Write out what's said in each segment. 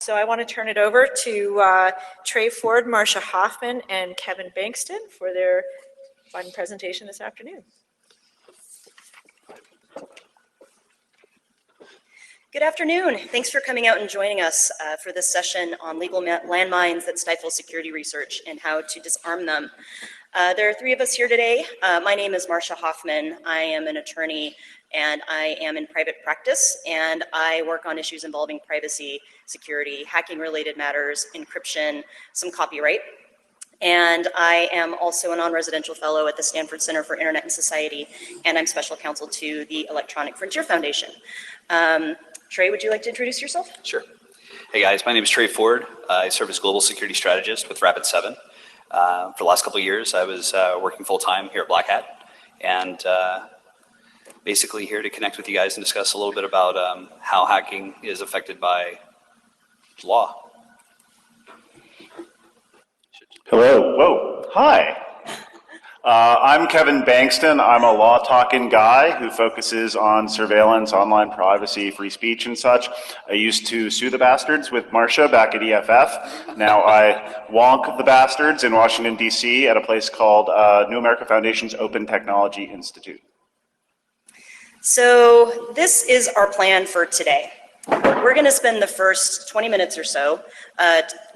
So I want to turn it over to Trey Ford, Marcia Hoffman, and Kevin Bankston for their fun presentation this afternoon. Good afternoon. Thanks for coming out and joining us for this session on legal landmines that stifle security research and how to disarm them. There are three of us here today. My name is Marcia Hoffman. I am an attorney and I am in private practice, and I work on issues involving privacy, security, hacking-related matters, encryption, some copyright. And I am also a non-residential fellow at the Stanford Center for Internet and Society, and I'm special counsel to the Electronic Frontier Foundation. Trey, would you like to introduce yourself? Sure. Hey guys, my name is Trey Ford. I serve as global security strategist with Rapid7. For the last couple of years, I was working full-time here at Black Hat, and basically here to connect with you guys and discuss a little bit about how hacking is affected by law. Hello. Whoa. Hi. I'm Kevin Bankston. I'm a law-talking guy who focuses on surveillance, online privacy, free speech, and such. I used to sue the bastards with Marcia back at EFF. Now I wonk the bastards in Washington, D.C. at a place called New America Foundation's Open Technology Institute. So this is our plan for today. We're going to spend the first 20 minutes or so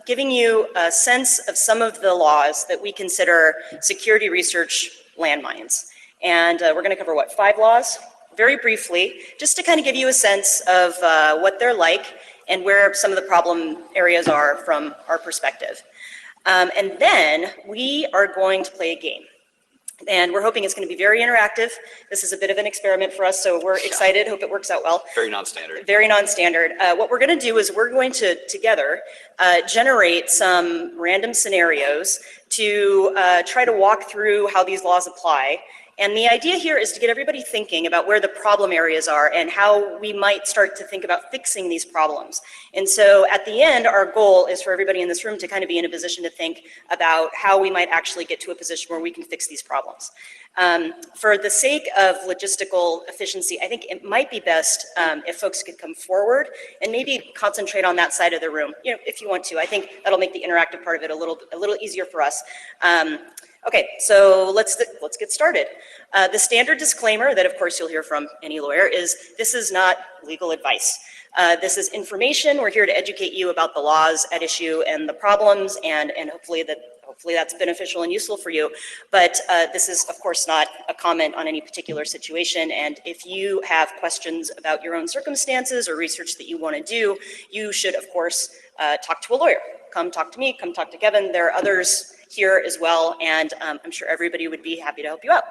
giving you a sense of some of the laws that we consider security research landmines. And we're going to cover, 5 laws? Very briefly, just to kind of give you a sense of what they're like and where some of the problem areas are from our perspective. And then we are going to play a game. And we're hoping it's going to be very interactive. This is a bit of an experiment for us, so we're excited. Hope it works out well. Very non-standard. Very non-standard. What we're going to do is we're going to together generate some random scenarios to try to walk through how these laws apply. And the idea here is to get everybody thinking about where the problem areas are and how we might start to think about fixing these problems. And so at the end, our goal is for everybody in this room to kind of be in a position to think about how we might actually get to a position where we can fix these problems. For the sake of logistical efficiency, I think it might be best if folks could come forward and maybe concentrate on that side of the room, if you want to. I think that'll make the interactive part of it a little easier for us. Okay, so let's get started. The standard disclaimer that, of course, you'll hear from any lawyer is this is not legal advice. This is information. We're here to educate you about the laws at issue and the problems, and hopefully that's beneficial and useful for you. But this is, of course, not a comment on any particular situation. And if you have questions about your own circumstances or research that you want to do, you should, of course, talk to a lawyer. Come talk to me, come talk to Kevin. There are others here as well, and I'm sure everybody would be happy to help you out.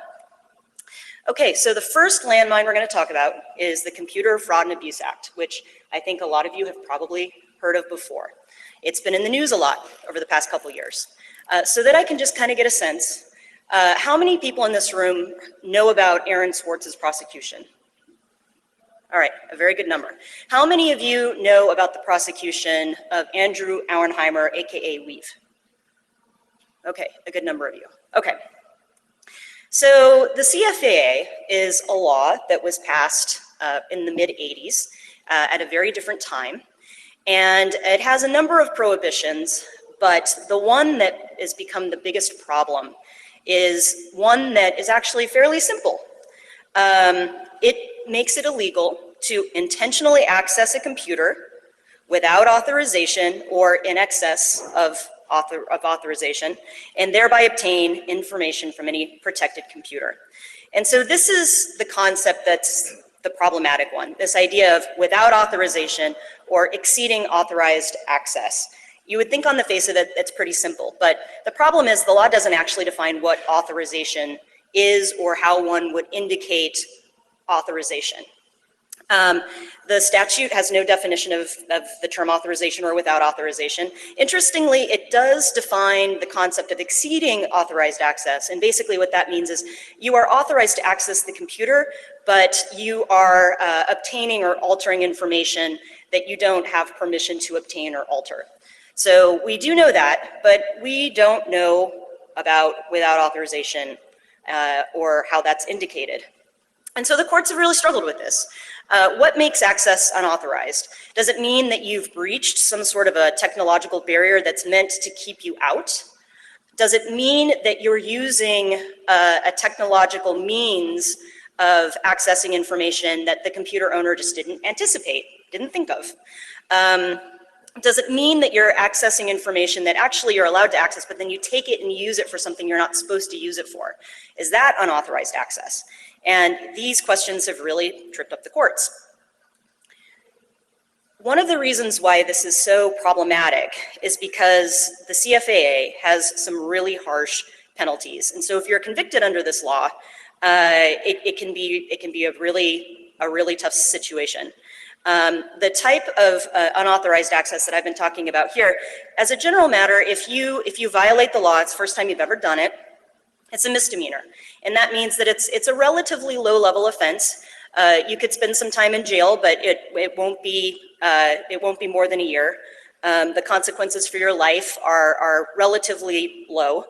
Okay, so the first landmine we're going to talk about is the Computer Fraud and Abuse Act, which I think a lot of you have probably heard of before. It's been in the news a lot over the past couple years. So that I can just kind of get a sense, how many people in this room know about Aaron Swartz's prosecution? All right, a very good number. How many of you know about the prosecution of Andrew Auernheimer, AKA Weave? Okay, a good number of you. Okay. So the CFAA is a law that was passed in the mid-'80s at a very different time. And it has a number of prohibitions, but the one that has become the biggest problem is one that is actually fairly simple. It makes it illegal to intentionally access a computer without authorization or in excess of authorization, and thereby obtain information from any protected computer. And so this is the concept that's the problematic one, this idea of without authorization or exceeding authorized access. You would think on the face of it, it's pretty simple, but the problem is the law doesn't actually define what authorization is or how one would indicate authorization. The statute has no definition of the term authorization or without authorization. Interestingly, it does define the concept of exceeding authorized access. And basically what that means is you are authorized to access the computer, but you are obtaining or altering information that you don't have permission to obtain or alter. So we do know that, but we don't know about without authorization or how that's indicated. And so the courts have really struggled with this. What makes access unauthorized? Does it mean that you've breached some sort of a technological barrier that's meant to keep you out? Does it mean that you're using a technological means of accessing information that the computer owner just didn't anticipate, didn't think of? Does it mean that you're accessing information that actually you're allowed to access, but then you take it and use it for something you're not supposed to use it for? Is that unauthorized access? And these questions have really tripped up the courts. One of the reasons why this is so problematic is because the CFAA has some really harsh penalties. And so if you're convicted under this law, it can be a really tough situation. The type of unauthorized access that I've been talking about here, as a general matter, if you violate the law, it's the first time you've ever done it, it's a misdemeanor. And that means that it's a relatively low-level offense. You could spend some time in jail, but it won't be more than a year. The consequences for your life are relatively low.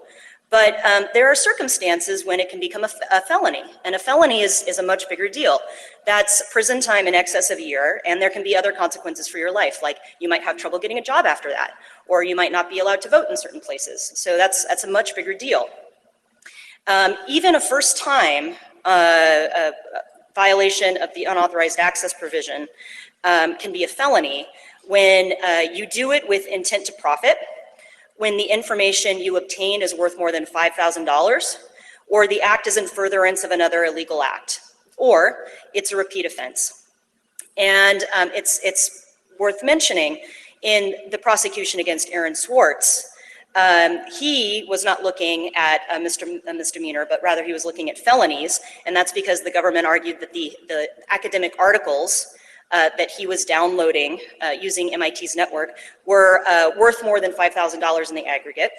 But there are circumstances when it can become a felony, and a felony is a much bigger deal. That's prison time in excess of a year, and there can be other consequences for your life, like you might have trouble getting a job after that, or you might not be allowed to vote in certain places. So that's a much bigger deal. Even a first-time violation of the unauthorized access provision can be a felony when you do it with intent to profit, when the information you obtain is worth more than $5,000, or the act is in furtherance of another illegal act, or it's a repeat offense. And it's worth mentioning in the prosecution against Aaron Swartz, he was not looking at a misdemeanor, but rather he was looking at felonies, and that's because the government argued that the academic articles that he was downloading using MIT's network were worth more than $5,000 in the aggregate.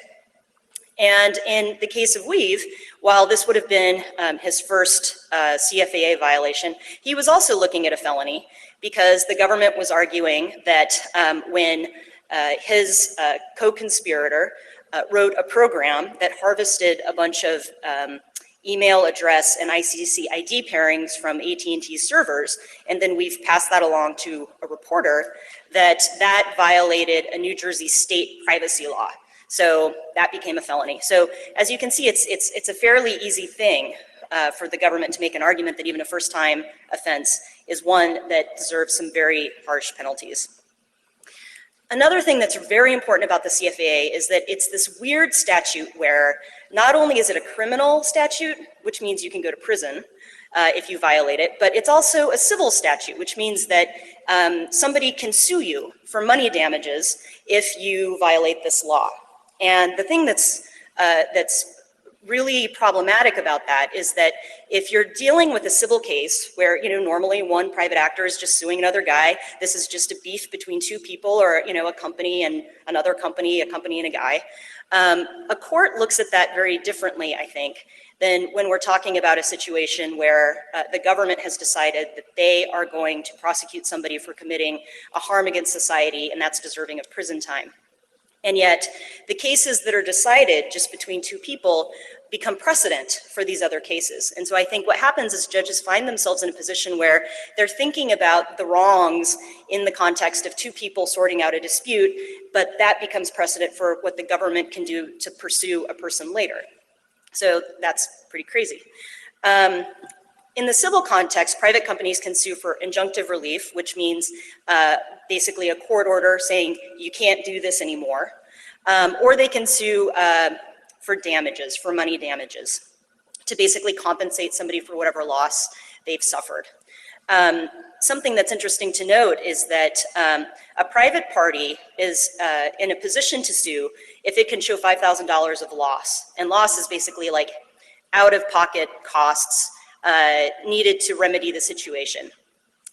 And in the case of Weave, while this would have been his first CFAA violation, he was also looking at a felony because the government was arguing that when his co-conspirator wrote a program that harvested a bunch of email address and ICC ID pairings from AT&T servers, and then we've passed that along to a reporter, that violated a New Jersey state privacy law. So that became a felony. So as you can see, it's a fairly easy thing for the government to make an argument that even a first-time offense is one that deserves some very harsh penalties. Another thing that's very important about the CFAA is that it's this weird statute where not only is it a criminal statute, which means you can go to prison if you violate it, but it's also a civil statute, which means that somebody can sue you for money damages if you violate this law. And the thing that's really problematic about that is that if you're dealing with a civil case where, normally one private actor is just suing another guy, this is just a beef between two people or, a company and another company, a company and a guy, a court looks at that very differently, I think, than when we're talking about a situation where the government has decided that they are going to prosecute somebody for committing a harm against society, and that's deserving of prison time. And yet, the cases that are decided just between two people become precedent for these other cases. And so I think what happens is judges find themselves in a position where they're thinking about the wrongs in the context of two people sorting out a dispute, but that becomes precedent for what the government can do to pursue a person later. So that's pretty crazy. In the civil context, private companies can sue for injunctive relief, which means basically a court order saying you can't do this anymore. Or they can sue for damages, for money damages, to basically compensate somebody for whatever loss they've suffered. Something that's interesting to note is that a private party is in a position to sue if it can show $5,000 of loss. And loss is basically like out-of-pocket costs needed to remedy the situation.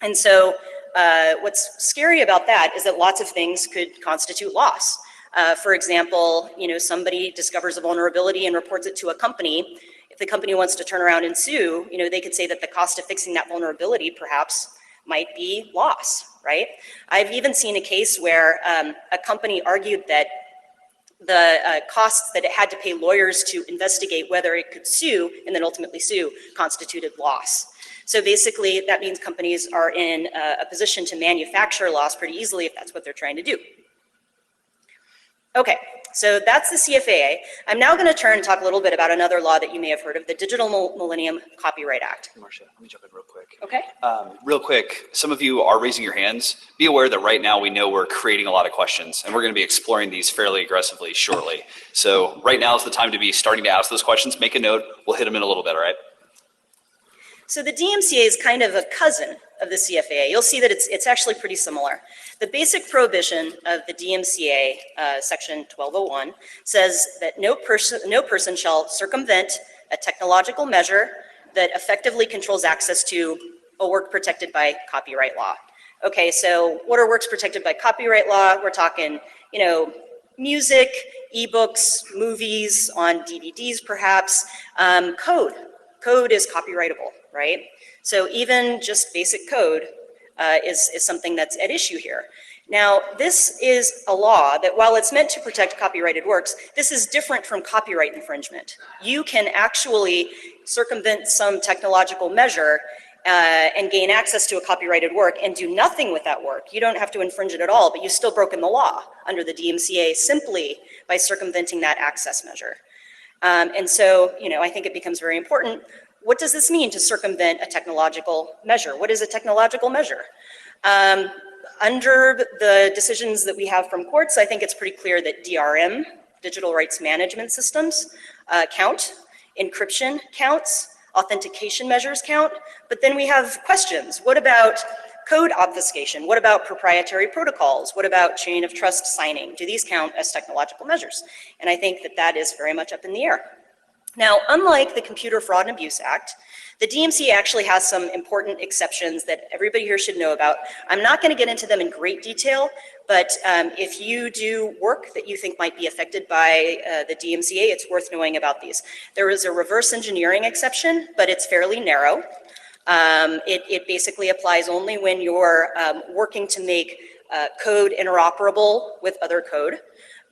And so what's scary about that is that lots of things could constitute loss. For example, somebody discovers a vulnerability and reports it to a company. If the company wants to turn around and sue, they could say that the cost of fixing that vulnerability perhaps might be loss, right? I've even seen a case where a company argued that the costs that it had to pay lawyers to investigate whether it could sue and then ultimately sue constituted loss. So basically, that means companies are in a position to manufacture loss pretty easily if that's what they're trying to do. Okay, so that's the CFAA. I'm now going to turn and talk a little bit about another law that you may have heard of, the Digital Millennium Copyright Act. Marcia, let me jump in real quick. Okay. Real quick, some of you are raising your hands. Be aware that right now we know we're creating a lot of questions, and we're going to be exploring these fairly aggressively shortly. So right now is the time to be starting to ask those questions. Make a note. We'll hit them in a little bit, all right? So the DMCA is kind of a cousin of the CFAA. You'll see that it's actually pretty similar. The basic prohibition of the DMCA, section 1201, says that no person shall circumvent a technological measure that effectively controls access to a work protected by copyright law. Okay, so what are works protected by copyright law? We're talking, music, ebooks, movies, on DVDs perhaps, code. Code is copyrightable, right? So even just basic code is something that's at issue here. Now, this is a law that while it's meant to protect copyrighted works, this is different from copyright infringement. You can actually circumvent some technological measure and gain access to a copyrighted work and do nothing with that work. You don't have to infringe it at all, but you've still broken the law under the DMCA simply by circumventing that access measure. And so, I think it becomes very important. What does this mean to circumvent a technological measure? What is a technological measure? Under the decisions that we have from courts, I think it's pretty clear that DRM, digital rights management systems, count, encryption counts, authentication measures count, but then we have questions. What about code obfuscation? What about proprietary protocols? What about chain of trust signing? Do these count as technological measures? And I think that is very much up in the air. Now, unlike the Computer Fraud and Abuse Act, the DMCA actually has some important exceptions that everybody here should know about. I'm not going to get into them in great detail, but if you do work that you think might be affected by the DMCA, it's worth knowing about these. There is a reverse engineering exception, but it's fairly narrow. It basically applies only when you're working to make code interoperable with other code.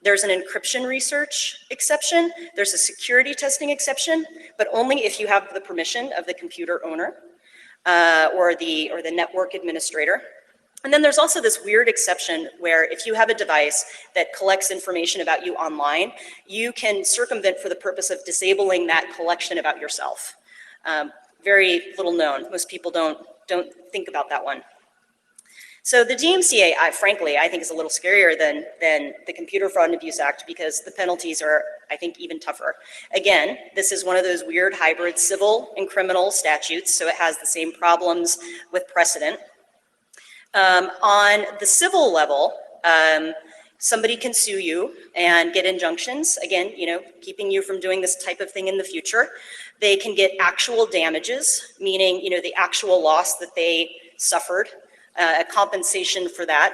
There's an encryption research exception. There's a security testing exception, but only if you have the permission of the computer owner or the network administrator. And then there's also this weird exception where if you have a device that collects information about you online, you can circumvent for the purpose of disabling that collection about yourself. Very little known. Most people don't think about that one. So the DMCA, frankly, I think is a little scarier than the Computer Fraud and Abuse Act because the penalties are, I think, even tougher. Again, this is one of those weird hybrid civil and criminal statutes, so it has the same problems with precedent. On the civil level, somebody can sue you and get injunctions, again, keeping you from doing this type of thing in the future. They can get actual damages, meaning, the actual loss that they suffered, a compensation for that.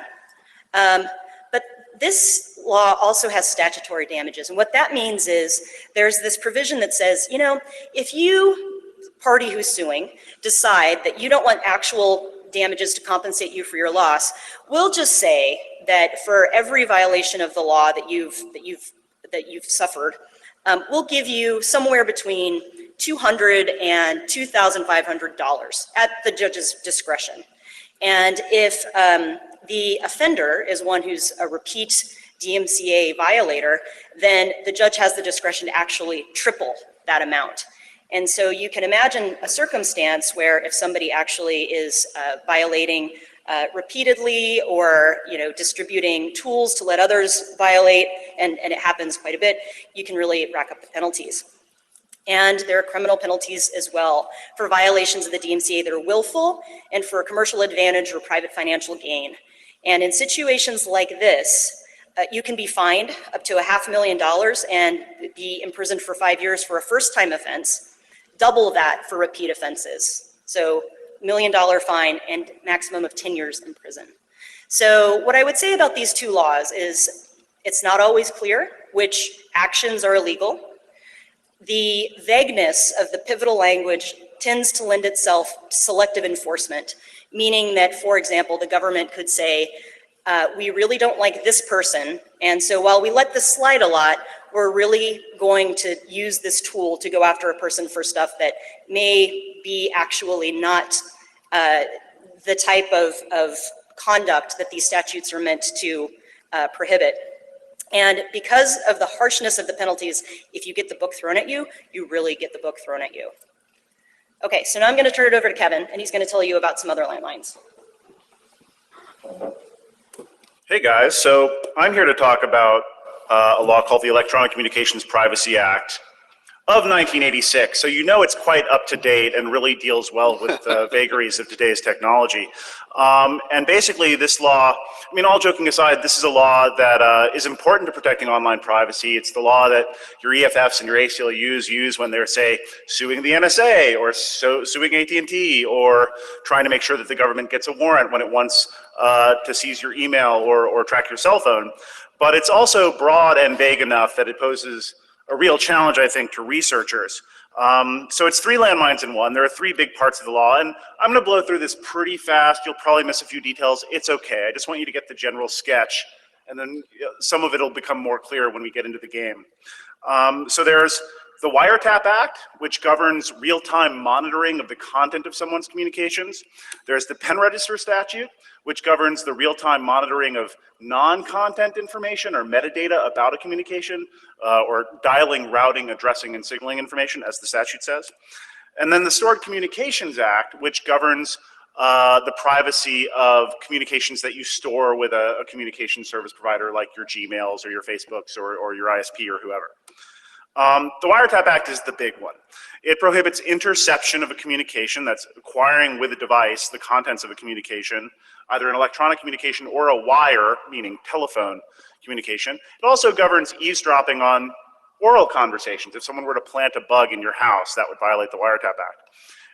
But this law also has statutory damages. And what that means is there's this provision that says, if you, party who's suing, decide that you don't want actual damages to compensate you for your loss, we'll just say that for every violation of the law that you've suffered, we'll give you somewhere between $200 and $2,500 at the judge's discretion. And if the offender is one who's a repeat DMCA violator, then the judge has the discretion to actually triple that amount. And so you can imagine a circumstance where if somebody actually is violating repeatedly or distributing tools to let others violate, and it happens quite a bit, you can really rack up the penalties. And there are criminal penalties as well for violations of the DMCA that are willful and for commercial advantage or private financial gain. And in situations like this, you can be fined up to $500,000 and be imprisoned for 5 years for a first-time offense, double that for repeat offenses. So $1 million fine and maximum of 10 years in prison. So what I would say about these two laws is it's not always clear which actions are illegal. The vagueness of the pivotal language tends to lend itself to selective enforcement, meaning that, for example, the government could say, we really don't like this person. And so while we let this slide a lot, we're really going to use this tool to go after a person for stuff that may be actually not the type of conduct that these statutes are meant to prohibit. And because of the harshness of the penalties, if you get the book thrown at you, you really get the book thrown at you. Okay, so now I'm going to turn it over to Kevin, and he's going to tell you about some other landmines. Hey guys, so I'm here to talk about a law called the Electronic Communications Privacy Act of 1986. So you know it's quite up to date and really deals well with the vagaries of today's technology. And basically this law, I mean, all joking aside, this is a law that is important to protecting online privacy. It's the law that your EFFs and your ACLUs use when they're, say, suing the NSA or suing AT&T or trying to make sure that the government gets a warrant when it wants to seize your email or track your cell phone. But it's also broad and vague enough that it poses a real challenge, I think, to researchers. So it's 3 landmines in one. There are 3 big parts of the law, and I'm going to blow through this pretty fast. You'll probably miss a few details. It's okay. I just want you to get the general sketch, and then some of it will become more clear when we get into the game. So there's the Wiretap Act, which governs real-time monitoring of the content of someone's communications. There's the Pen Register Statute, which governs the real-time monitoring of non-content information or metadata about a communication, or dialing, routing, addressing, and signaling information, as the statute says. And then the Stored Communications Act, which governs the privacy of communications that you store with a communication service provider like your Gmails or your Facebooks or your ISP or whoever. The Wiretap Act is the big one. It prohibits interception of a communication, that's acquiring with a device the contents of a communication, either an electronic communication or a wire, meaning telephone communication. It also governs eavesdropping on oral conversations. If someone were to plant a bug in your house, that would violate the Wiretap Act.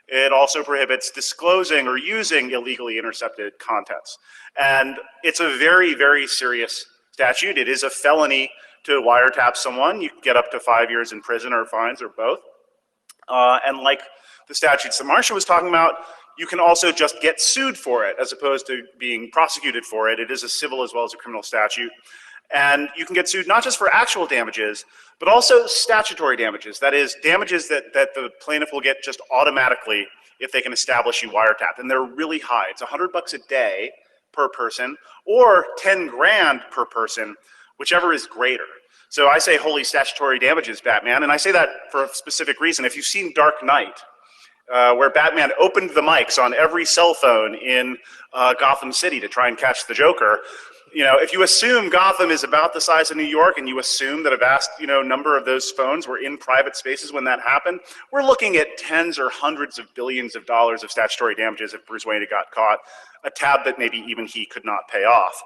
It also prohibits disclosing or using illegally intercepted contents. And it's a very, very serious statute. It is a felony to wiretap someone. You can get up to 5 years in prison or fines or both. And like the statutes that Marcia was talking about, you can also just get sued for it as opposed to being prosecuted for it. It is a civil as well as a criminal statute. And you can get sued not just for actual damages, but also statutory damages. That is, damages that the plaintiff will get just automatically if they can establish you wiretapped. And they're really high. It's $100 a day per person or 10 grand per person, whichever is greater. So I say holy statutory damages, Batman, and I say that for a specific reason. If you've seen Dark Knight, where Batman opened the mics on every cell phone in Gotham City to try and catch the Joker, you know, if you assume Gotham is about the size of New York and you assume that a vast, number of those phones were in private spaces when that happened, we're looking at tens or hundreds of billions of dollars of statutory damages if Bruce Wayne got caught, a tab that maybe even he could not pay off.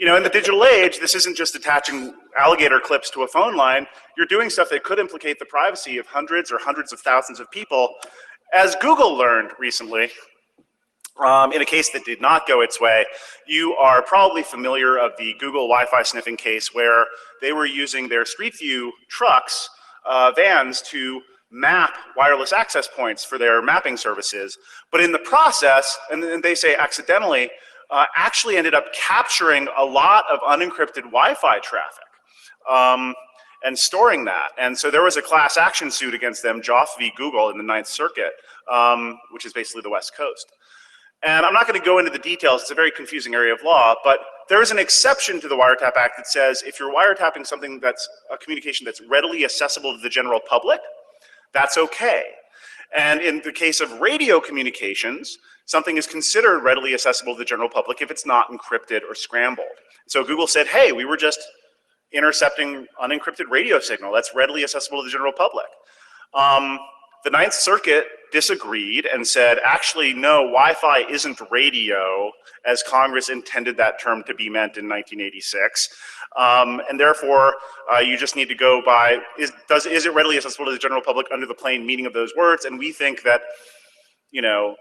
In the digital age, this isn't just attaching alligator clips to a phone line. You're doing stuff that could implicate the privacy of hundreds or hundreds of thousands of people. As Google learned recently, in a case that did not go its way, you are probably familiar of the Google Wi-Fi sniffing case where they were using their Street View trucks, vans, to map wireless access points for their mapping services. But in the process, and they say accidentally, actually ended up capturing a lot of unencrypted Wi-Fi traffic and storing that. And so there was a class action suit against them, Joff v. Google in the Ninth Circuit, which is basically the West Coast. And I'm not going to go into the details. It's a very confusing area of law, but there is an exception to the Wiretap Act that says if you're wiretapping something that's a communication that's readily accessible to the general public, that's okay. And in the case of radio communications, something is considered readily accessible to the general public if it's not encrypted or scrambled. So Google said, hey, we were just intercepting unencrypted radio signal. That's readily accessible to the general public. The Ninth Circuit disagreed and said, actually, no, Wi-Fi isn't radio as Congress intended that term to be meant in 1986. And therefore, you just need to go by, is it readily accessible to the general public under the plain meaning of those words? And we think that,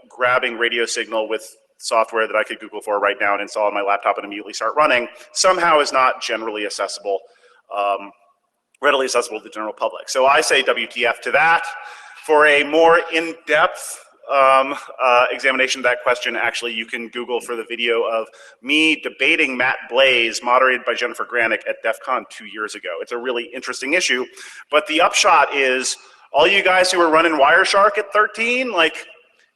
grabbing radio signal with software that I could Google for right now and install on my laptop and immediately start running somehow is not generally accessible, readily accessible to the general public. So I say WTF to that. For a more in-depth examination of that question, actually, you can Google for the video of me debating Matt Blaze, moderated by Jennifer Granick at DEF CON 2 years ago. It's a really interesting issue, but the upshot is, all you guys who were running Wireshark at 13, like,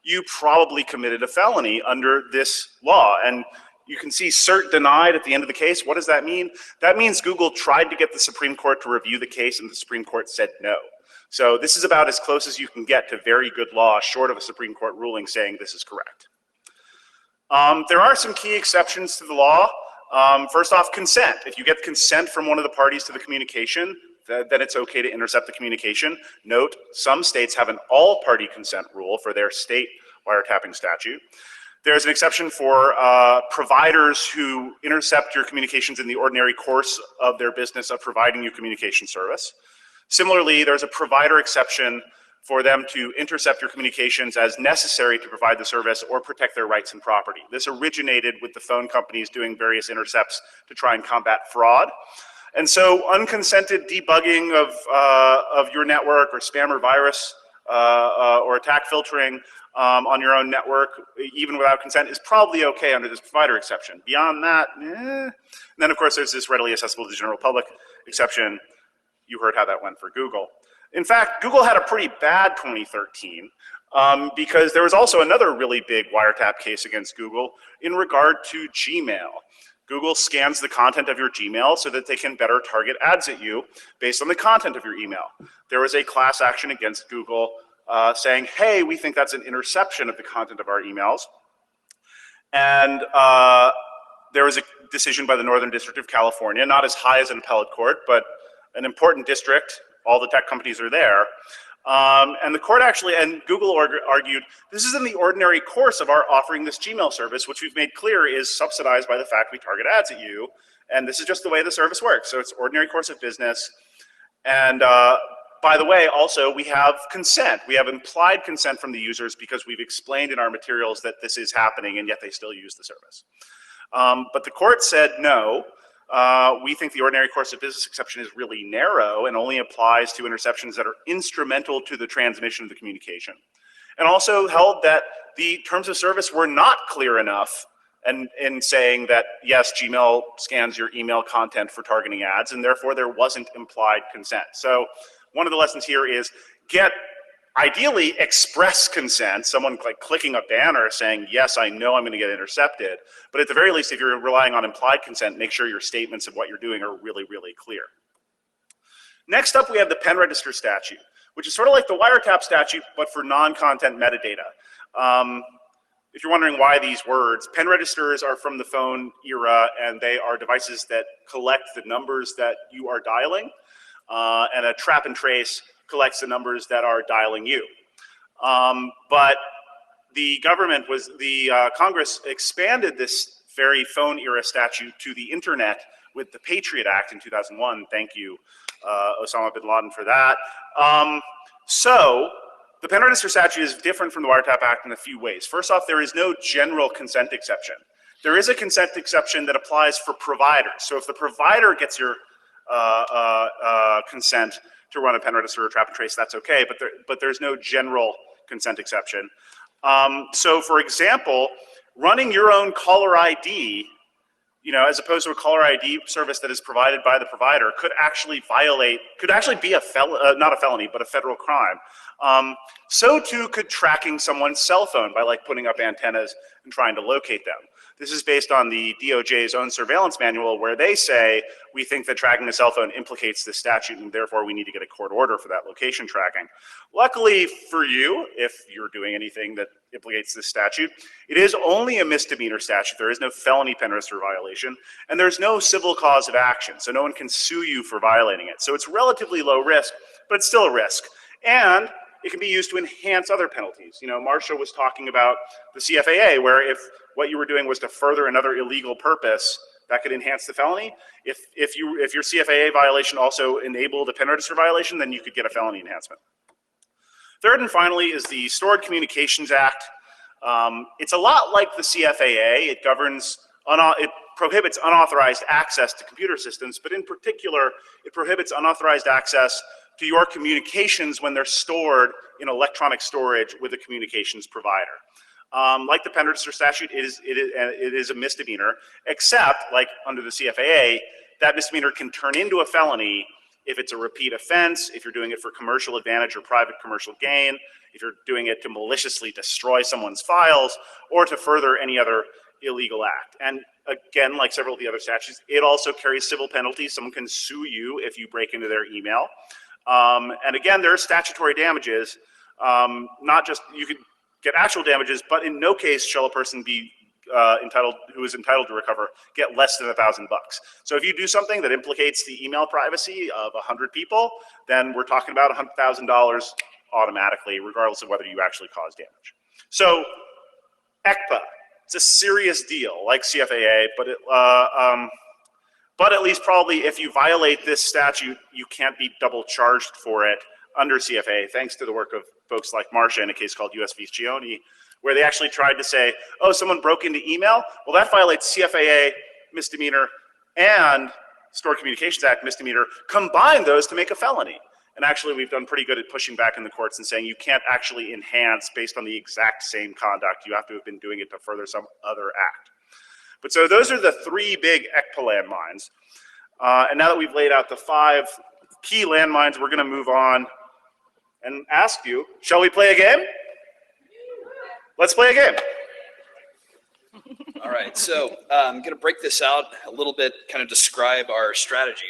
you probably committed a felony under this law. And you can see cert denied at the end of the case. What does that mean? That means Google tried to get the Supreme Court to review the case, and the Supreme Court said no. So this is about as close as you can get to very good law, short of a Supreme Court ruling saying this is correct. There are some key exceptions to the law. First off, consent. If you get consent from one of the parties to the communication, then it's okay to intercept the communication. Note, some states have an all-party consent rule for their state wiretapping statute. There's an exception for providers who intercept your communications in the ordinary course of their business of providing you communication service. Similarly, there's a provider exception for them to intercept your communications as necessary to provide the service or protect their rights and property. This originated with the phone companies doing various intercepts to try and combat fraud. And so unconsented debugging of your network, or spam or virus or attack filtering on your own network, even without consent, is probably okay under this provider exception. Beyond that, And then of course there's this readily accessible to the general public exception. You heard how that went for Google. In fact, Google had a pretty bad 2013 because there was also another really big wiretap case against Google in regard to Gmail. Google scans the content of your Gmail so that they can better target ads at you based on the content of your email. There was a class action against Google saying, hey, we think that's an interception of the content of our emails. And there was a decision by the Northern District of California, not as high as an appellate court, but an important district. All the tech companies are there. And the court actually, and Google argued, this is in the ordinary course of our offering this Gmail service, which we've made clear is subsidized by the fact we target ads at you. And this is just the way the service works. So it's ordinary course of business. And by the way, also, we have consent. We have implied consent from the users because we've explained in our materials that this is happening, and yet they still use the service. But the court said no. We think the ordinary course of business exception is really narrow and only applies to interceptions that are instrumental to the transmission of the communication. And also held that the terms of service were not clear enough in saying that, yes, Gmail scans your email content for targeting ads, and therefore there wasn't implied consent. So one of the lessons here is ideally express consent, someone like clicking a banner saying, yes, I know I'm going to get intercepted. But at the very least, if you're relying on implied consent, make sure your statements of what you're doing are really, really clear. Next up, we have the pen register statute, which is sort of like the wiretap statute, but for non-content metadata. If you're wondering why these words, pen registers are from the phone era, and they are devices that collect the numbers that you are dialing. And a trap and trace collects the numbers that are dialing you. But the Congress expanded this very phone era statute to the internet with the Patriot Act in 2001. Thank you, Osama bin Laden, for that. So the pen register statute is different from the Wiretap Act in a few ways. First off, there is no general consent exception. There is a consent exception that applies for providers. So if the provider gets your consent to run a pen register or trap and trace, that's okay, but there's no general consent exception. So for example, running your own caller ID, as opposed to a caller ID service that is provided by the provider, could actually be not a felony, but a federal crime. So too could tracking someone's cell phone by putting up antennas and trying to locate them. This is based on the DOJ's own surveillance manual, where they say, we think that tracking a cell phone implicates this statute, and therefore we need to get a court order for that location tracking. Luckily for you, if you're doing anything that implicates this statute, it is only a misdemeanor statute. There is no felony pen register violation, and there's no civil cause of action, so no one can sue you for violating it. So it's relatively low risk, but it's still a risk. And it can be used to enhance other penalties. Marcia was talking about the CFAA, where if what you were doing was to further another illegal purpose, that could enhance the felony. If your CFAA violation also enabled a pen register violation, then you could get a felony enhancement. Third and finally is the Stored Communications Act. It's a lot like the CFAA. It prohibits unauthorized access to computer systems, but in particular, it prohibits unauthorized access to your communications when they're stored in electronic storage with a communications provider. Like the pen register statute, it is a misdemeanor, except, like under the CFAA, that misdemeanor can turn into a felony if it's a repeat offense, if you're doing it for commercial advantage or private commercial gain, if you're doing it to maliciously destroy someone's files, or to further any other illegal act. And again, like several of the other statutes, it also carries civil penalties. Someone can sue you if you break into their email. And again, there are statutory damages, not just, you could get actual damages, but in no case shall a person be who is entitled to recover get less than $1,000. So if you do something that implicates the email privacy of 100 people, then we're talking about $100,000 automatically, regardless of whether you actually cause damage. So ECPA, it's a serious deal, like CFAA, but at least probably if you violate this statute, you can't be double charged for it under CFAA, thanks to the work of folks like Marcia in a case called US v. Gioni, where they actually tried to say, oh, someone broke into email? Well, that violates CFAA misdemeanor and Stored Communications Act misdemeanor. Combine those to make a felony. And actually, we've done pretty good at pushing back in the courts and saying you can't actually enhance based on the exact same conduct. You have to have been doing it to further some other act. But so those are the three big ECPA landmines. And now that we've laid out the 5 key landmines, we're gonna move on and ask you, shall we play a game? Let's play a game. All right, so I'm going to break this out a little bit, kind of describe our strategy.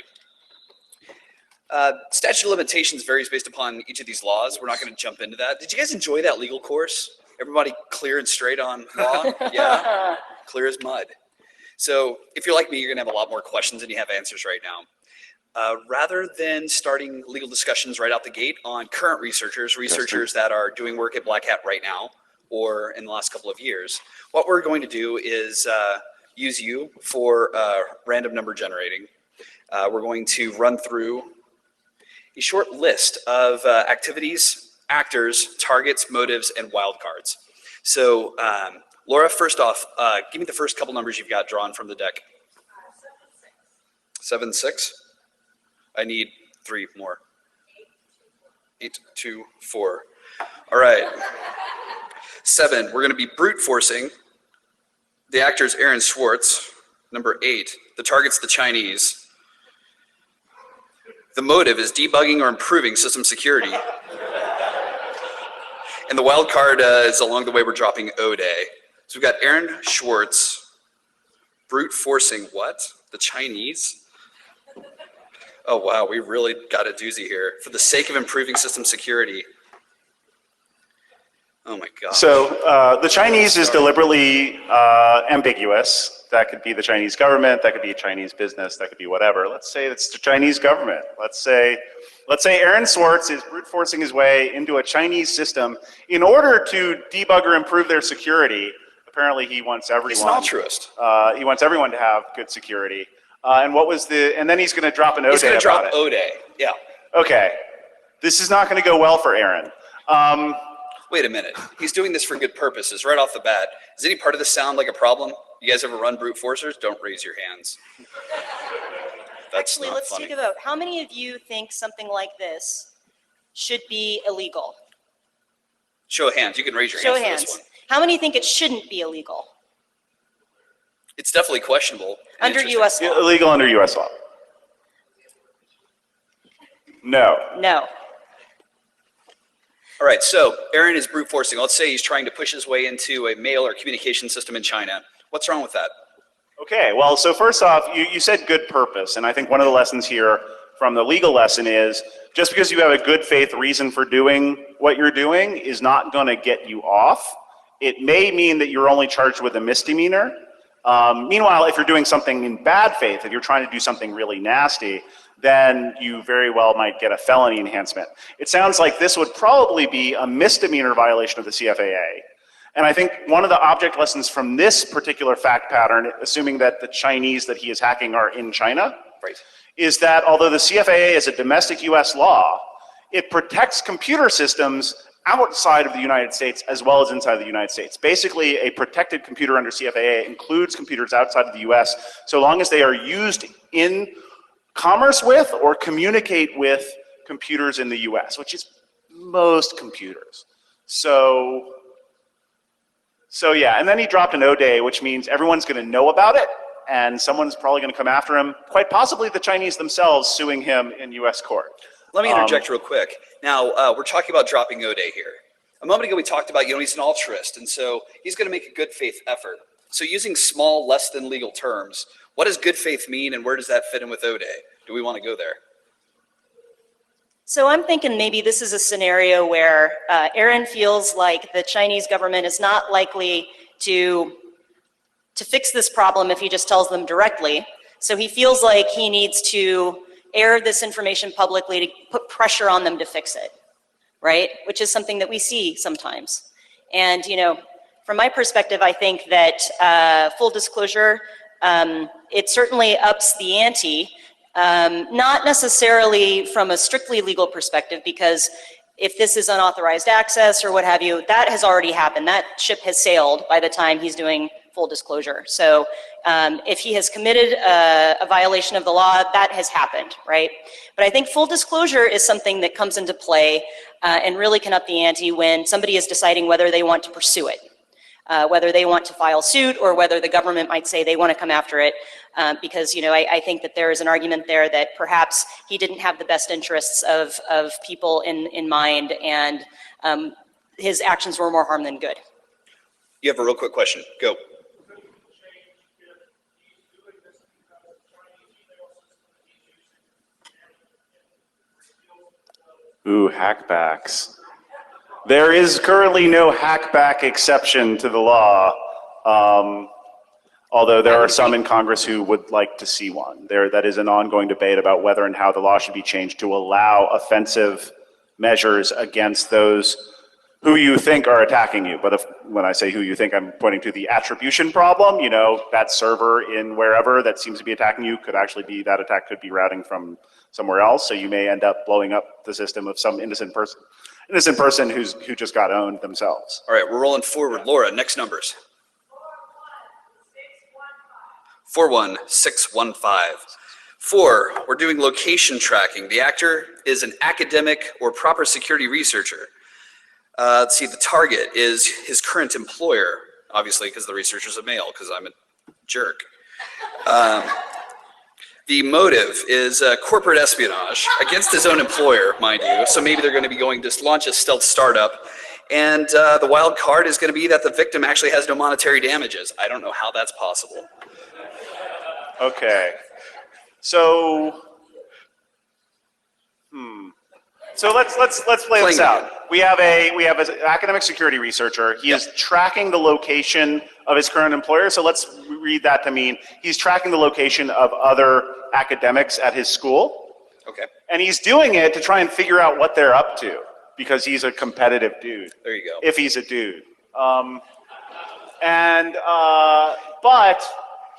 Statute of limitations varies based upon each of these laws. We're not going to jump into that. Did you guys enjoy that legal course? Everybody clear and straight on law? Yeah, clear as mud. So if you're like me, you're going to have a lot more questions than you have answers right now. Rather than starting legal discussions right out the gate on current researchers that are doing work at Black Hat right now, or in the last couple of years, what we're going to do is use you for random number generating. We're going to run through a short list of activities, actors, targets, motives, and wildcards. So Laura, first off, give me the first couple numbers you've got drawn from the deck. 7, 6. I need 3 more. 8, 2, 4. All right. 7, we're going to be brute forcing. The actor is Aaron Schwartz. Number 8, the target's the Chinese. The motive is debugging or improving system security. And the wild card is along the way we're dropping O-Day. So we've got Aaron Schwartz, brute forcing what? The Chinese? Oh wow, we really got a doozy here. For the sake of improving system security. Oh my God. So the Chinese is deliberately ambiguous. That could be the Chinese government, that could be a Chinese business, that could be whatever. Let's say it's the Chinese government. Let's say Aaron Schwartz is brute forcing his way into a Chinese system in order to debug or improve their security. Apparently he wants everyone. He's an altruist. He wants everyone to have good security. And then he's gonna drop an O-Day. He's gonna drop O-Day, yeah. Okay, this is not gonna go well for Aaron. Wait a minute, he's doing this for good purposes right off the bat. Does any part of this sound like a problem? You guys ever run brute forcers? Don't raise your hands. That's Actually, not let's funny. take a vote. How many of you think something like this should be illegal? Show of hands, you can raise your Show hands of for hands. this one. How many think it shouldn't be illegal? It's definitely questionable. and Under interesting. US law? Illegal under US law. No. No. All right, so Aaron is brute forcing. Let's say he's trying to push his way into a mail or communication system in China. What's wrong with that? Okay, well, so first off, you said good purpose, and I think one of the lessons here from the legal lesson is just because you have a good faith reason for doing what you're doing is not going to get you off. It may mean that you're only charged with a misdemeanor. Meanwhile, if you're doing something in bad faith, if you're trying to do something really nasty, then you very well might get a felony enhancement. It sounds like this would probably be a misdemeanor violation of the CFAA. And I think one of the object lessons from this particular fact pattern, assuming that the Chinese that he is hacking are in China, Right. is that although the CFAA is a domestic US law, it protects computer systems outside of the United States as well as inside the United States. Basically, a protected computer under CFAA includes computers outside of the US so long as they are used in commerce with or communicate with computers in the US, which is most computers. So yeah, and then he dropped an O-Day, which means everyone's going to know about it, and someone's probably going to come after him, quite possibly the Chinese themselves suing him in US court. Let me interject real quick. Now, we're talking about dropping O'Day here. A moment ago, we talked about, he's an altruist, and so he's going to make a good faith effort. So using small, less than legal terms, what does good faith mean, and where does that fit in with O'Day? Do we want to go there? So I'm thinking maybe this is a scenario where Aaron feels like the Chinese government is not likely to fix this problem if he just tells them directly. So he feels like he needs to air this information publicly to put pressure on them to fix it, right? Which is something that we see sometimes. And, from my perspective, I think that full disclosure, it certainly ups the ante, not necessarily from a strictly legal perspective, because if this is unauthorized access or what have you, that has already happened. That ship has sailed by the time he's doing full disclosure. So if he has committed a violation of the law, that has happened, right? But I think full disclosure is something that comes into play and really can up the ante when somebody is deciding whether they want to pursue it, whether they want to file suit or whether the government might say they want to come after it. Because I think that there is an argument there that perhaps he didn't have the best interests of people in mind, and his actions were more harm than good. You have a real quick question. Go. Ooh, hackbacks. There is currently no hackback exception to the law, although there are some in Congress who would like to see one. That is an ongoing debate about whether and how the law should be changed to allow offensive measures against those who you think are attacking you. But when I say who you think, I'm pointing to the attribution problem. That server in wherever that seems to be attacking you could actually be, that attack could be routing from somewhere else. So you may end up blowing up the system of some innocent person who just got owned themselves. All right, we're rolling forward. Laura, next numbers. 41615. 4, we're doing location tracking. The actor is an academic or proper security researcher. Let's see, the target is his current employer, obviously because the researcher's a male, because I'm a jerk. The motive is corporate espionage against his own employer, mind you. So maybe they're going to be going to launch a stealth startup. And the wild card is going to be that the victim actually has no monetary damages. I don't know how that's possible. Okay. So let's play this out. We have an academic security researcher. He is tracking the location of his current employer. So let's read that to mean he's tracking the location of other academics at his school. Okay. And he's doing it to try and figure out what they're up to, because he's a competitive dude. There you go. If he's a dude. But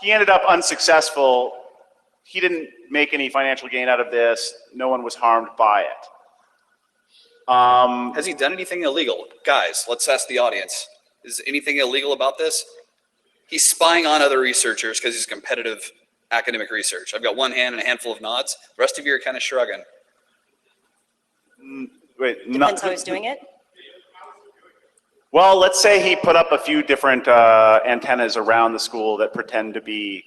he ended up unsuccessful. He didn't make any financial gain out of this. No one was harmed by it. Has he done anything illegal? Guys, let's ask the audience. Is anything illegal about this? He's spying on other researchers because he's competitive academic research. I've got one hand and a handful of nods. The rest of you are kind of shrugging. Depends how he's doing it. Well, let's say he put up a few different antennas around the school that pretend to be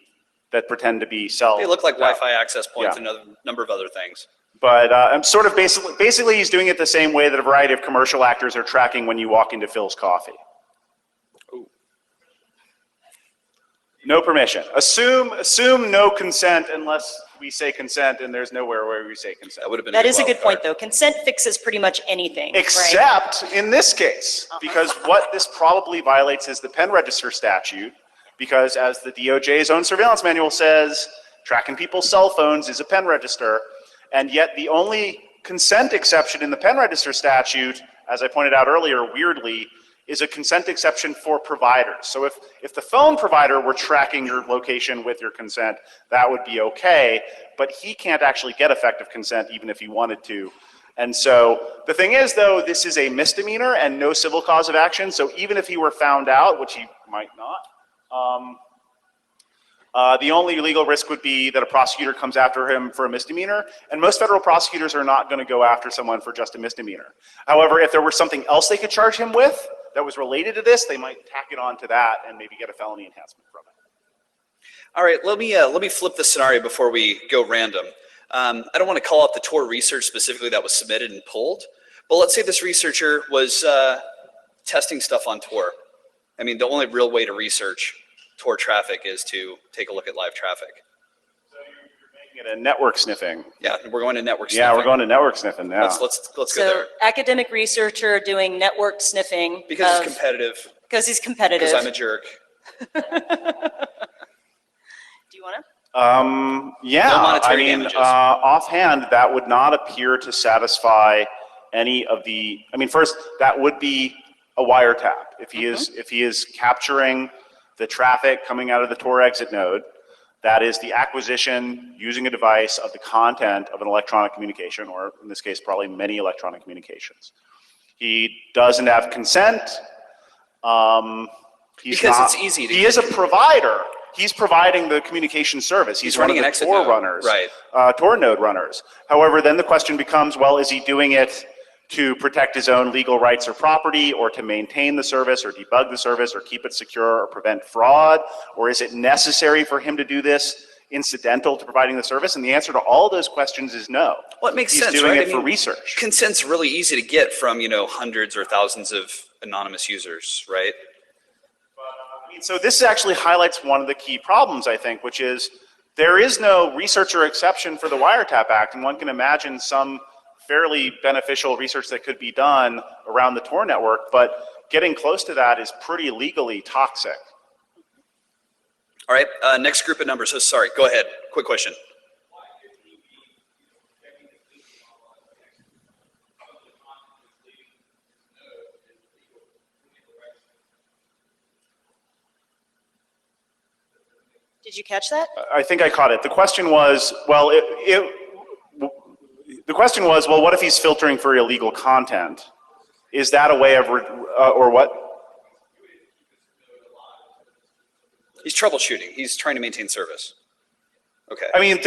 cell. They look like Wi-Fi access points and a number of other things. But I'm sort of basically he's doing it the same way that a variety of commercial actors are tracking when you walk into Phil's Coffee. Ooh. No permission. Assume no consent unless we say consent, and there's nowhere where we say consent. That would have been. That is a good point, though. Consent fixes pretty much anything, except in this case, because what this probably violates is the pen register statute, because as the DOJ's own surveillance manual says, tracking people's cell phones is a pen register. And yet the only consent exception in the pen register statute, as I pointed out earlier, weirdly, is a consent exception for providers. So if the phone provider were tracking your location with your consent, that would be okay, but he can't actually get effective consent even if he wanted to. And so the thing is, though, this is a misdemeanor and no civil cause of action, so even if he were found out, which he might not, The only legal risk would be that a prosecutor comes after him for a misdemeanor, and most federal prosecutors are not going to go after someone for just a misdemeanor. However, if there were something else they could charge him with that was related to this, they might tack it on to that and maybe get a felony enhancement from it. All right, let me flip the scenario before we go random. I don't want to call out the Tor research specifically that was submitted and pulled, but let's say this researcher was testing stuff on Tor. I mean, the only real way to research Tor traffic is to take a look at live traffic. So you're making it a network sniffing. Yeah, we're going to network sniffing. Yeah, we're going to network sniffing now. Let's go So there. academic researcher doing network sniffing. Because it's competitive. Because he's competitive. Because I'm a jerk. Do you want to? Yeah, No monetary I mean, damages. offhand, that would not appear to satisfy any of the, I mean, first, that would be a wiretap. If he is capturing the traffic coming out of the Tor exit node, that is the acquisition using a device of the content of an electronic communication, or in this case, probably many electronic communications. He doesn't have consent. Because it's easy to He is a provider. He's providing the communication service. He's one of running an the exit Tor node. runners, Right. Tor node runners. However, then the question becomes, well, is he doing it to protect his own legal rights or property, or to maintain the service, or debug the service, or keep it secure, or prevent fraud? Or is it necessary for him to do this incidental to providing the service? And the answer to all those questions is no. Well, it makes He's sense, doing right? it for research. Consent's really easy to get from, hundreds or thousands of anonymous users, right? I mean, so this actually highlights one of the key problems, I think, which is there is no researcher exception for the Wiretap Act, and one can imagine some fairly beneficial research that could be done around the Tor network, but getting close to that is pretty legally toxic. All right, next group of numbers. Oh, sorry, go ahead. Quick question. Did you catch that? I think I caught it. The question was, well, what if he's filtering for illegal content? Is that a way of, or what? He's troubleshooting. He's trying to maintain service. Okay. I mean,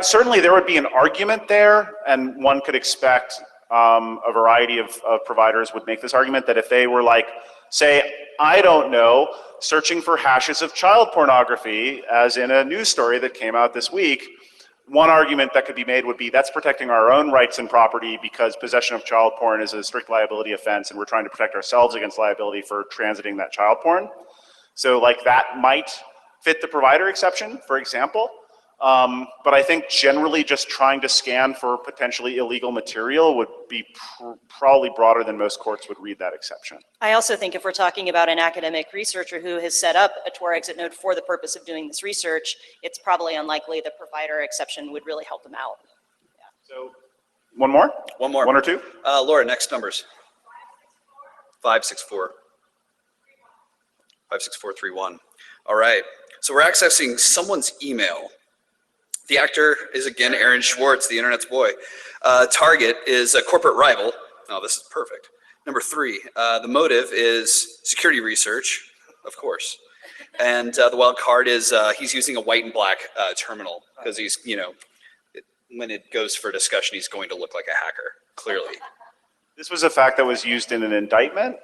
certainly there would be an argument there, and one could expect a variety of providers would make this argument that if they were like, say, I don't know, searching for hashes of child pornography, as in a news story that came out this week, one argument that could be made would be that's protecting our own rights and property because possession of child porn is a strict liability offense, and we're trying to protect ourselves against liability for transiting that child porn. So like that might fit the provider exception, for example. But I think generally just trying to scan for potentially illegal material would be probably broader than most courts would read that exception. I also think if we're talking about an academic researcher who has set up a Tor exit node for the purpose of doing this research, it's probably unlikely the provider exception would really help them out. So one more? One more. One or two? Laura, next numbers. 564. 56431. All right. So we're accessing someone's email. The actor is, again, Aaron Schwartz, the internet's boy. Target is a corporate rival. Oh, this is perfect. Number 3, the motive is security research, of course. And the wild card is he's using a white and black terminal because he's, when it goes for discussion, he's going to look like a hacker, clearly. This was a fact that was used in an indictment?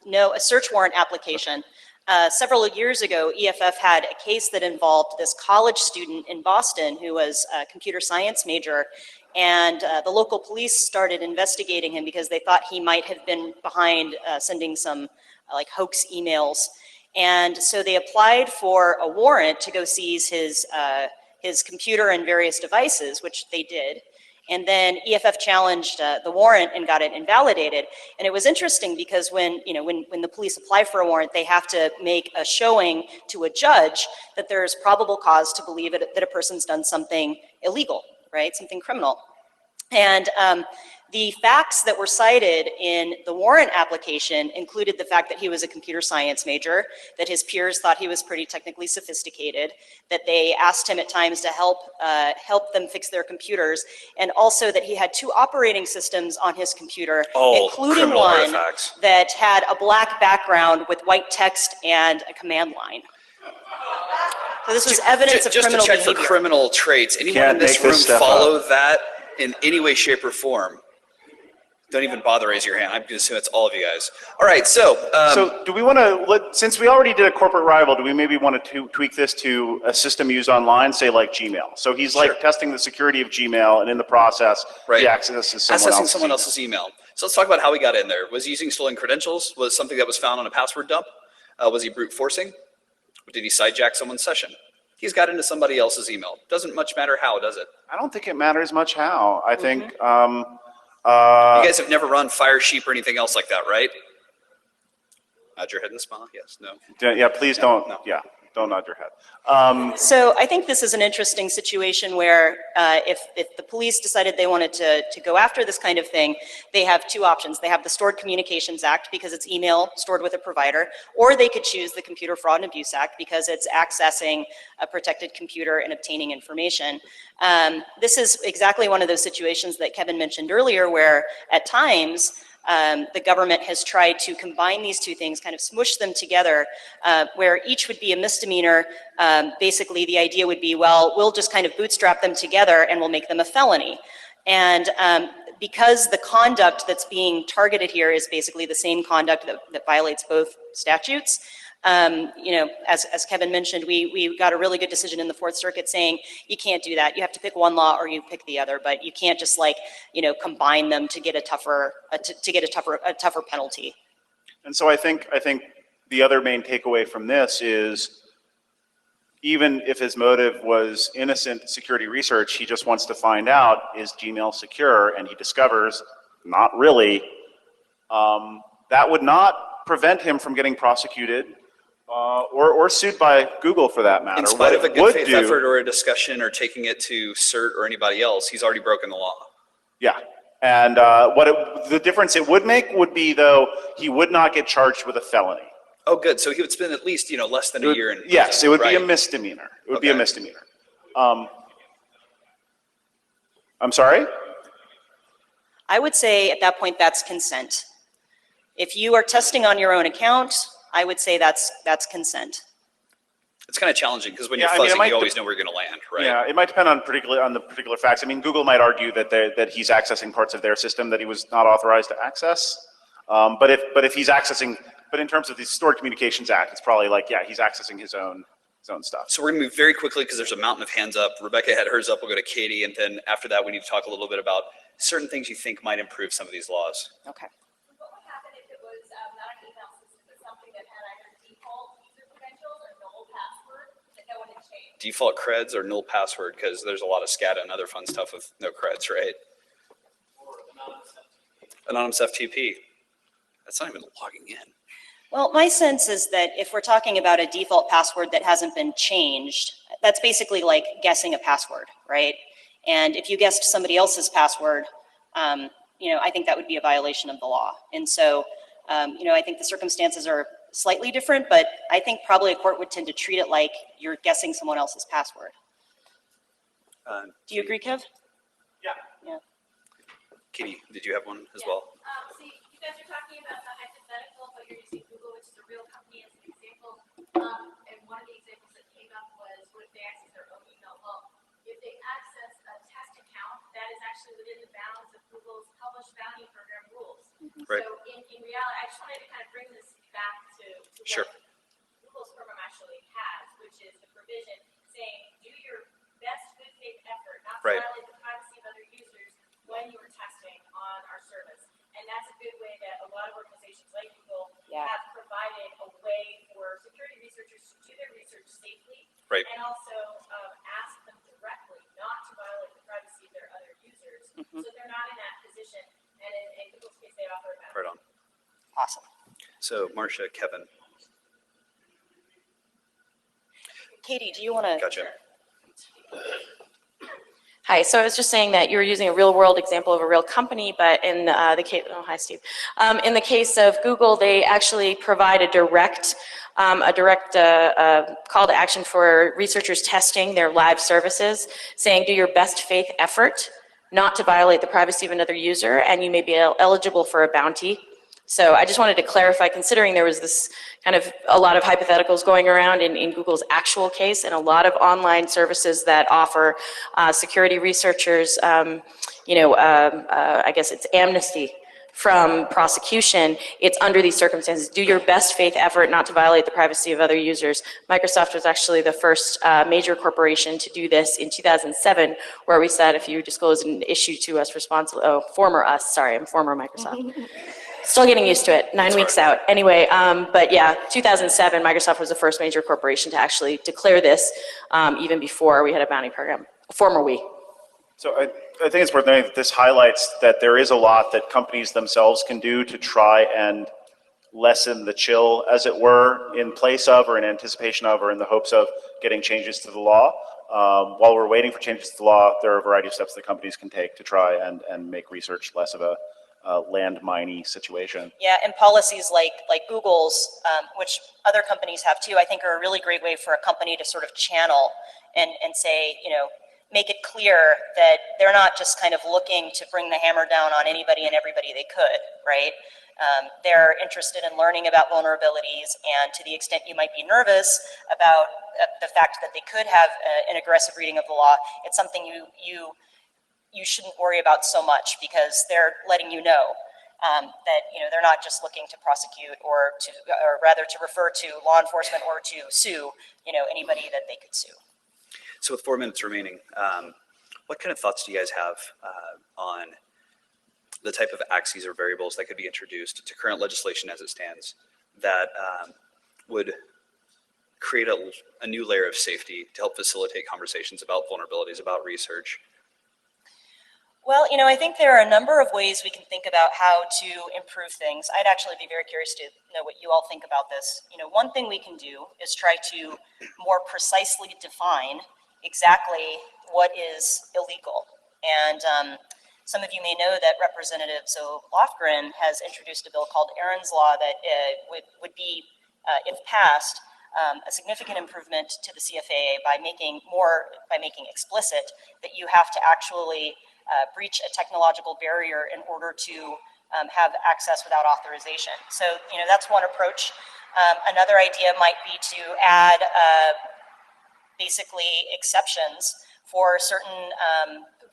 No, a search warrant application. Several years ago, EFF had a case that involved this college student in Boston who was a computer science major, and the local police started investigating him because they thought he might have been behind sending some like hoax emails. And so they applied for a warrant to go seize his computer and various devices, which they did. And then EFF challenged the warrant and got it invalidated. And it was interesting because when the police apply for a warrant, they have to make a showing to a judge that there's probable cause to believe that a person's done something illegal, right? Something criminal. And the facts that were cited in the warrant application included the fact that he was a computer science major, that his peers thought he was pretty technically sophisticated, that they asked him at times to help them fix their computers, and also that he had 2 operating systems on his computer, including one artifacts that had a black background with white text and a command line. So this was evidence of Just to criminal check for behavior. criminal traits. Anyone in Can't this make room this stuff follow up. that in any way, shape, or form? Don't even bother raise your hand. I'm going to assume it's all of you guys. All right, so, So do we want to, since we already did a corporate rival, do we maybe want to tweak this to a system used online, say like Gmail? So he's like Sure. testing the security of Gmail, and in the process, Right. he accesses accessing someone someone else's else's email. So let's talk about how he got in there. Was he using stolen credentials? Was it something that was found on a password dump? Was he brute forcing? Or did he sidejack someone's session? He's got into somebody else's email. Doesn't much matter how, does it? I don't think it matters much how. I think, You guys have never run Fire Sheep or anything else like that, right? Nod your head and smile. Yes, no. yeah, please don't, no. yeah, don't nod your head. So I think this is an interesting situation where if the police decided they wanted to go after this kind of thing, they have two options. They have the Stored Communications Act because it's email stored with a provider, or they could choose the Computer Fraud and Abuse Act because it's accessing a protected computer and obtaining information. This is exactly one of those situations that Kevin mentioned earlier where at times the government has tried to combine these two things, kind of smush them together, where each would be a misdemeanor. Basically, the idea would be, well, we'll just kind of bootstrap them together and we'll make them a felony. And because the conduct that's being targeted here is basically the same conduct that violates both statutes, as Kevin mentioned, we got a really good decision in the Fourth Circuit saying you can't do that. You have to pick one law or you pick the other, but you can't just combine them to get a tougher penalty. And so I think the other main takeaway from this is even if his motive was innocent security research, he just wants to find out, is Gmail secure? And he discovers, not really. That would not prevent him from getting prosecuted or sued by Google for that matter. In spite of a What it good would faith do- effort or a discussion or taking it to CERT or anybody else, he's already broken the law. Yeah. And the difference it would make would be, though, he would not get charged with a felony. Oh, good. So he would spend at least, less than a year in prison. Yes, it would be a right? misdemeanor. It would be a Okay. misdemeanor. I'm sorry? I would say at that point that's consent. If you are testing on your own account, I would say that's consent. It's kind of challenging because when Yeah, you're I mean, it fuzzing, might you always know where you're going to land, right? Yeah, it might depend on the particular facts. I mean, Google might argue that he's accessing parts of their system that he was not authorized to access. But if he's accessing, but in terms of the Stored Communications Act, it's probably like, yeah, he's accessing his own stuff. So we're going to move very quickly because there's a mountain of hands up. Rebecca had hers up. We'll go to Katie. And then after that, we need to talk a little bit about certain things you think might improve some of these laws. Okay. What would happen if it was not an email system, but something that had either default user credentials or null password that no one had changed? Default creds or null password, because there's a lot of SCADA and other fun stuff with no creds, right? Anonymous FTP. That's not even logging in. Well, my sense is that if we're talking about a default password that hasn't been changed, that's basically like guessing a password, right? And if you guessed somebody else's password, I think that would be a violation of the law. And so, I think the circumstances are slightly different, but I think probably a court would tend to treat it like you're guessing someone else's password. Do you agree, Kev? Yeah. Yeah. Katie, did you have one as well? So you guys are talking about the hypothetical, but you're using Google, which is a real company, as an example. And one of the examples that came up was, what if they access their own email? Well, if they access a test account, that is actually within the bounds of Google's published bounty program rules. Right. So in reality, I just wanted to kind of bring this back to Sure. what Google's program actually has, which is the provision saying, do your best good faith effort, not to Right. violate the privacy of other users when you are testing on our service. And that's a good way that a lot of organizations like Google Yeah. have provided a way for security researchers to do their research safely. Right. And also ask them directly not to violate the privacy of their other users. So they're not in that position. And in Google's case, they offer that. Right on. Awesome. So Marcia, Kevin, Katie, do you want to? gotcha. Hi, so I was just saying that you were using a real-world example of a real company, but in the case, oh, hi, Steve. In the case of Google, they actually provide a direct call to action for researchers testing their live services, saying do your best faith effort not to violate the privacy of another user, and you may be eligible for a bounty. So I just wanted to clarify, considering there was this kind of a lot of hypotheticals going around in Google's actual case, and a lot of online services that offer security researchers, I guess it's amnesty from prosecution. It's under these circumstances. Do your best faith effort not to violate the privacy of other users. Microsoft was actually the first major corporation to do this in 2007, where we said if you disclose an issue to us former us, sorry, I'm former Microsoft. Still getting used to it, 9 weeks out. Anyway, but yeah, 2007, Microsoft was the first major corporation to actually declare this, even before we had a bounty program, former we. So I think it's worth noting that this highlights that there is a lot that companies themselves can do to try and lessen the chill, as it were, in place of or in anticipation of or in the hopes of getting changes to the law. While we're waiting for changes to the law, there are a variety of steps that companies can take to try and make research less of a landmine-y situation. Yeah, and policies like Google's, which other companies have too, I think are a really great way for a company to sort of channel and say, make it clear that they're not just kind of looking to bring the hammer down on anybody and everybody they could, right? They're interested in learning about vulnerabilities, and to the extent you might be nervous about the fact that they could have an aggressive reading of the law, it's something you shouldn't worry about so much, because they're letting you know that they're not just looking to prosecute or rather to refer to law enforcement or to sue anybody that they could sue. So with 4 minutes remaining, what kind of thoughts do you guys have on the type of axes or variables that could be introduced to current legislation as it stands that would create a new layer of safety to help facilitate conversations about vulnerabilities, about research? Well, I think there are a number of ways we can think about how to improve things. I'd actually be very curious to know what you all think about this. One thing we can do is try to more precisely define exactly what is illegal. And some of you may know that Representative Zoe Lofgren has introduced a bill called Aaron's Law that would be, if passed, a significant improvement to the CFAA by making explicit that you have to actually breach a technological barrier in order to have access without authorization. So, that's one approach. Another idea might be to add basically exceptions for certain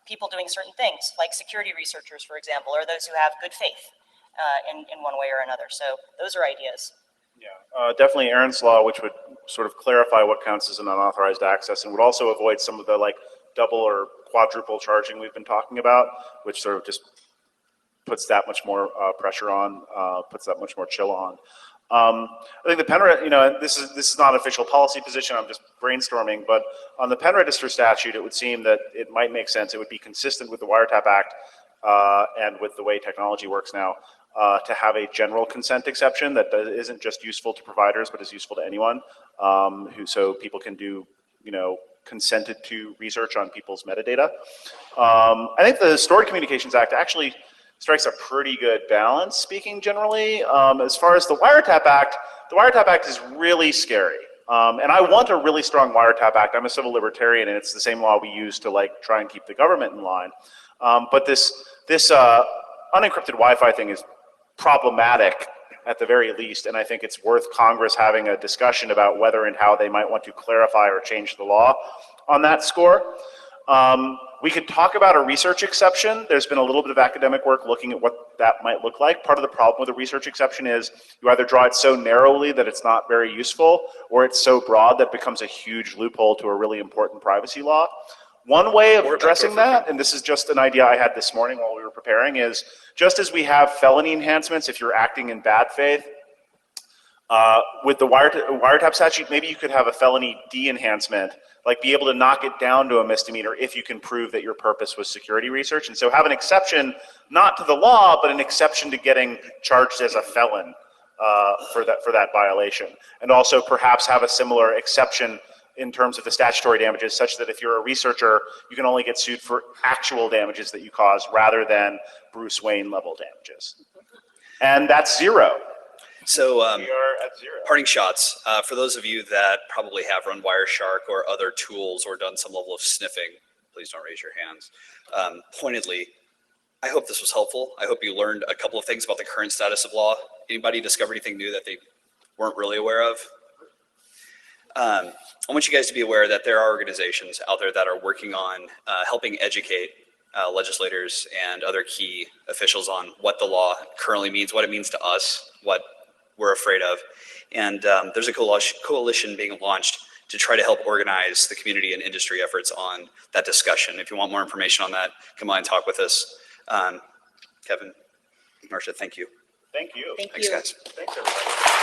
people doing certain things, like security researchers, for example, or those who have good faith in one way or another. So those are ideas. Yeah, definitely Aaron's Law, which would sort of clarify what counts as an unauthorized access and would also avoid some of the double or quadruple charging we've been talking about, which sort of just puts that much more pressure on, puts that much more chill on. I think the pen, this is not an official policy position, I'm just brainstorming, but on the pen register statute, it would seem that it might make sense. It would be consistent with the Wiretap Act and with the way technology works now to have a general consent exception that isn't just useful to providers, but is useful to anyone so people can do, consented to research on people's metadata. I think the Stored Communications Act actually strikes a pretty good balance, speaking generally. As far as the Wiretap Act is really scary. And I want a really strong Wiretap Act. I'm a civil libertarian, and it's the same law we use to try and keep the government in line. But this unencrypted Wi-Fi thing is problematic at the very least, and I think it's worth Congress having a discussion about whether and how they might want to clarify or change the law on that score. We could talk about a research exception. There's been a little bit of academic work looking at what that might look like. Part of the problem with a research exception is you either draw it so narrowly that it's not very useful, or it's so broad that it becomes a huge loophole to a really important privacy law. One way of addressing that, and this is just an idea I had this morning while we were preparing, is just as we have felony enhancements if you're acting in bad faith, with the wiretap statute, maybe you could have a felony de-enhancement, like be able to knock it down to a misdemeanor if you can prove that your purpose was security research. And so have an exception, not to the law, but an exception to getting charged as a felon for that violation. And also perhaps have a similar exception in terms of the statutory damages, such that if you're a researcher, you can only get sued for actual damages that you caused rather than Bruce Wayne level damages. And that's zero. So We are at zero. parting shots, for those of you that probably have run Wireshark or other tools or done some level of sniffing, please don't raise your hands. Pointedly, I hope this was helpful. I hope you learned a couple of things about the current status of law. Anybody discover anything new that they weren't really aware of? I want you guys to be aware that there are organizations out there that are working on helping educate legislators and other key officials on what the law currently means, what it means to us, what we're afraid of. And there's a coalition being launched to try to help organize the community and industry efforts on that discussion. If you want more information on that, come on and talk with us. Kevin, Marcia, thank you. Thank you. Thank Thanks, you. guys. Thanks, everybody.